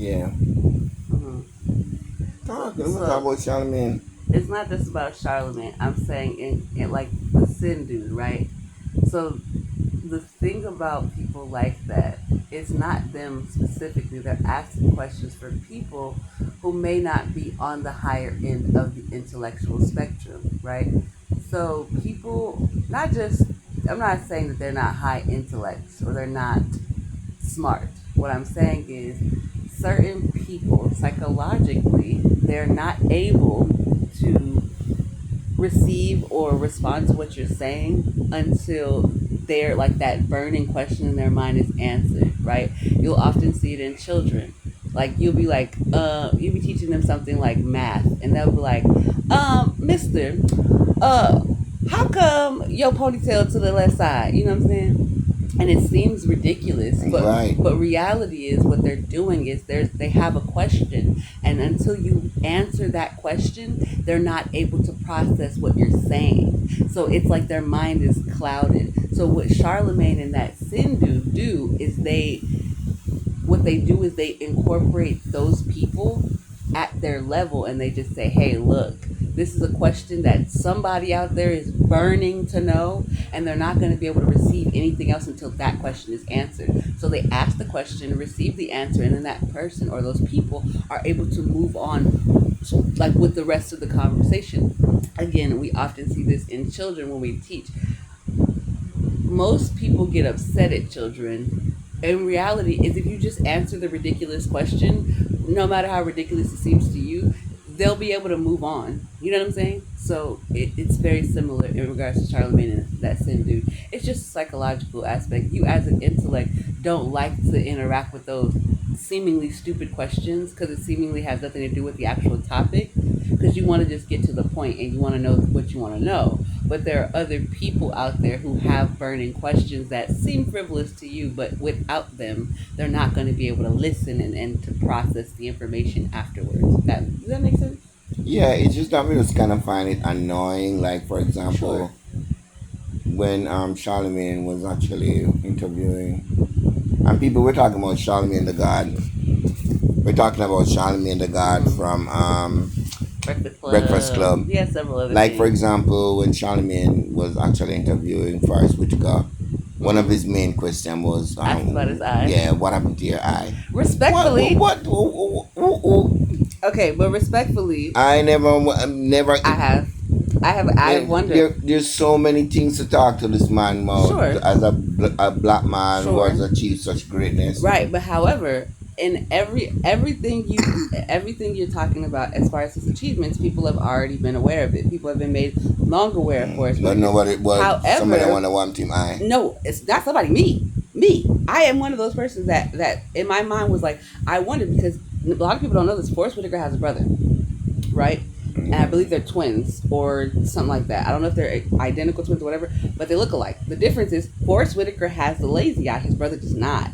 Yeah. Hmm. Talk. So, Let me talk so about Charlamagne. it's not just about Charlamagne. I'm saying in like the Sin dude, right? So the thing about people like that is not them specifically. They're asking questions for people who may not be on the higher end of the intellectual spectrum, right? So people, not just, I'm not saying that they're not high intellects or they're not smart. What I'm saying is certain people psychologically, they're not able to receive or respond to what you're saying until they're like that burning question in their mind is answered, right? You'll often see it in children. Like you'll be like, you'll be teaching them something like math, and they'll be like, Mister, uh, how come your ponytail to the left side? You know what I'm saying? And it seems ridiculous, Right. but reality is what they're doing is they have a question, and until you answer that question, they're not able to process what you're saying. So it's like their mind is clouded. So what Charlemagne and that Sindhu do is they incorporate those people at their level, and they just say, hey, look, this is a question that somebody out there is burning to know, and they're not going to be able to receive anything else until that question is answered. So they ask the question, receive the answer, and then that person or those people are able to move on, like with the rest of the conversation. Again, we often see this in children when we teach. Most people get upset at children. In reality, is if you just answer the ridiculous question, no matter how ridiculous it seems to you, they'll be able to move on. You know what I'm saying? So it's very similar in regards to Charlemagne and that sin dude. It's just a psychological aspect. You, as an intellect, don't like to interact with those seemingly stupid questions because it seemingly has nothing to do with the actual topic. Because you want to just get to the point and you want to know what you want to know. But there are other people out there who have burning questions that seem frivolous to you, but without them, they're not going to be able to listen and to process the information afterwards. Does that make sense? Yeah, it's just that we just kind of find it annoying. Like, for Sure. example, when Charlamagne was actually interviewing, and people were talking about Charlamagne the God. We're talking about Charlamagne the God Mm-hmm. from Breakfast Breakfast Club. Club. He has several other Like, for things. example, when Charlamagne was actually interviewing Forrest Whitaker, one of Mm-hmm. his main questions was, Asked about his eye. yeah, what happened to your eye? Respectfully, What? okay, but respectfully, I never. I have, I have wondered. There's so many things to talk to this man about Sure, as a black man who sure. has achieved such greatness. Right, but however, in everything you're talking about as far as his achievements, people have already been aware of it. People have been made long aware of Forrest But Whitaker. nobody, but somebody However, want him eye. no, it's not somebody. Me. I am one of those persons that in my mind was like, I wondered because a lot of people don't know this. Forrest Whitaker has a brother, right? And I believe they're twins or something like that. I don't know if they're identical twins or whatever, but they look alike. The difference is Forrest Whitaker has the lazy eye. His brother does not.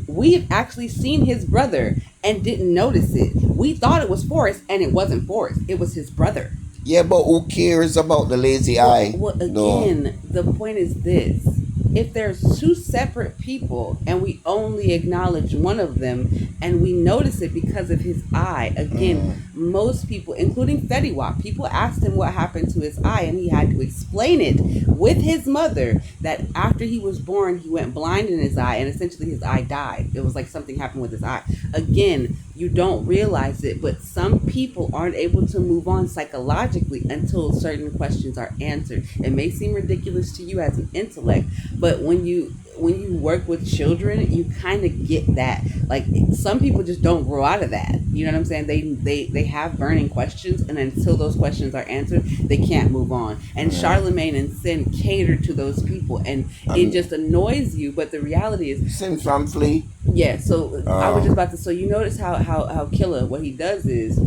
We've actually seen his brother and didn't notice it. We thought it was Forrest, and it wasn't Forrest. It was his brother. Yeah, but who cares about the lazy eye? Well, No. again, the point is this. If there's two separate people and we only acknowledge one of them and we notice it because of his eye, again, most people, including Fediwa, people asked him what happened to his eye and he had to explain it with his mother that after he was born, he went blind in his eye and essentially his eye died. It was like something happened with his eye. Again, you don't realize it, but some people aren't able to move on psychologically until certain questions are answered. It may seem ridiculous to you as an intellect, but when you work with children, you kind of get that. Like some people just don't grow out of that. You know what I'm saying? They have burning questions, and until those questions are answered, they can't move on. And Yeah. Charlemagne and Sin cater to those people, and it just annoys you. But the reality is, Sin from Flea. yeah, so I was just about to. So you notice how Killer, what he does is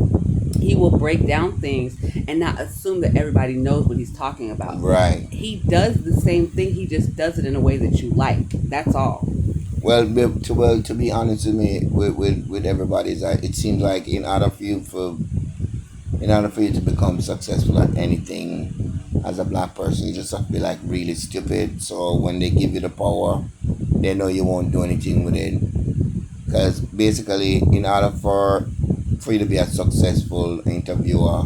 he will break down things and not assume that everybody knows what he's talking about. Right. He does the same thing. He just does it in a way that you like. That's all. To be honest with me, with everybody, it seems like in order for you to become successful at anything as a black person, you just have to be like really stupid. So when they give you the power, they know you won't do anything with it. Because basically, in order for you to be a successful interviewer,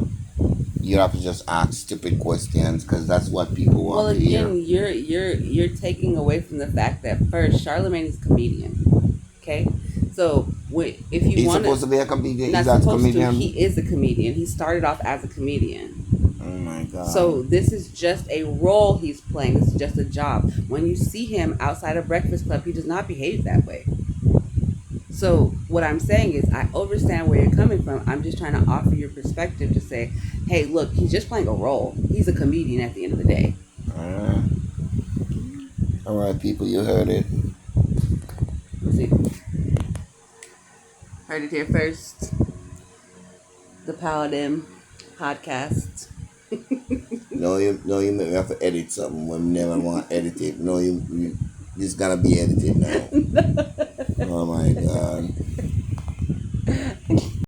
you have to just ask stupid questions because that's what people Well, want to hear. again, you're taking away from the fact that first, Charlamagne is a comedian. Okay, so if you He's want to, supposed to be a comedian. He's not a supposed to, he comedian. is a comedian. He started off as a comedian. Oh my god. So this is just a role he's playing. This is just a job. When you see him outside of Breakfast Club, he does not behave that way. So what I'm saying is, I understand where you're coming from. I'm just trying to offer your perspective to say, hey, look, he's just playing a role. He's a comedian at the end of the day. Uh, all right, people, you heard it. Let's see. Heard it here first. The Paladin podcast. No, you make me have to edit something when we never want to edit it. No, you it's gonna be edited now. Oh my god.